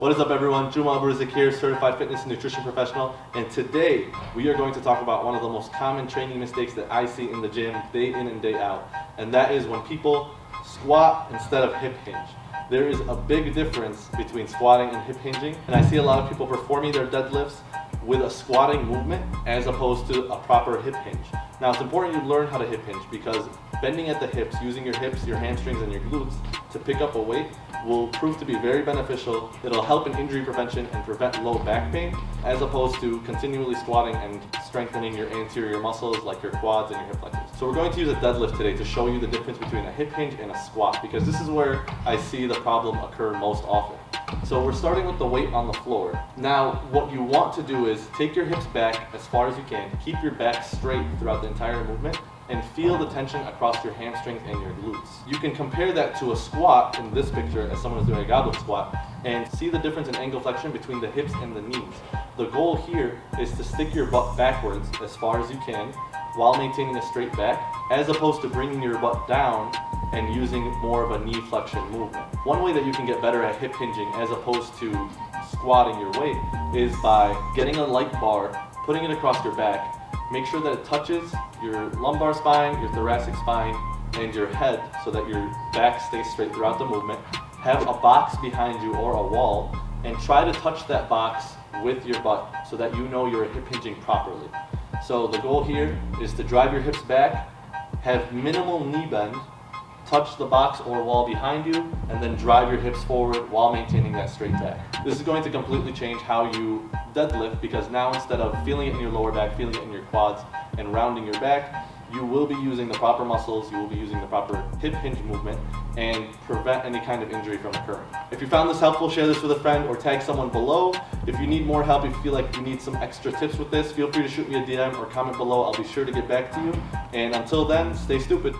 What is up everyone, Juma Aburizik here, certified fitness and nutrition professional, and today we are going to talk about one of the most common training mistakes that I see in the gym day in and day out, and that is when people squat instead of hip hinge. There is a big difference between squatting and hip hinging, and I see a lot of people performing their deadlifts with a squatting movement as opposed to a proper hip hinge. Now it's important you learn how to hip hinge because bending at the hips, using your hips, your hamstrings, and your glutes to pick up a weight will prove to be very beneficial. It'll help in injury prevention and prevent low back pain as opposed to continually squatting and strengthening your anterior muscles like your quads and your hip flexors. So we're going to use a deadlift today to show you the difference between a hip hinge and a squat because this is where I see the problem occur most often. So we're starting with the weight on the floor. Now what you want to do is take your hips back as far as you can, keep your back straight throughout the entire movement, and feel the tension across your hamstrings and your glutes. You can compare that to a squat in this picture as someone is doing a goblet squat and see the difference in angle flexion between the hips and the knees. The goal here is to stick your butt backwards as far as you can while maintaining a straight back, as opposed to bringing your butt down and using more of a knee flexion movement. One way that you can get better at hip hinging as opposed to squatting your weight is by getting a light bar, putting it across your back. Make sure that it touches your lumbar spine, your thoracic spine, and your head so that your back stays straight throughout the movement. Have a box behind you or a wall and try to touch that box with your butt so that you know you're hip hinging properly. So the goal here is to drive your hips back, have minimal knee bend, touch the box or wall behind you, and then drive your hips forward while maintaining that straight back. This is going to completely change how you deadlift because now instead of feeling it in your lower back, feeling it in your quads, and rounding your back, you will be using the proper muscles, you will be using the proper hip hinge movement, and prevent any kind of injury from occurring. If you found this helpful, share this with a friend or tag someone below. If you need more help, if you feel like you need some extra tips with this, feel free to shoot me a DM or comment below. I'll be sure to get back to you. And until then, stay stupid.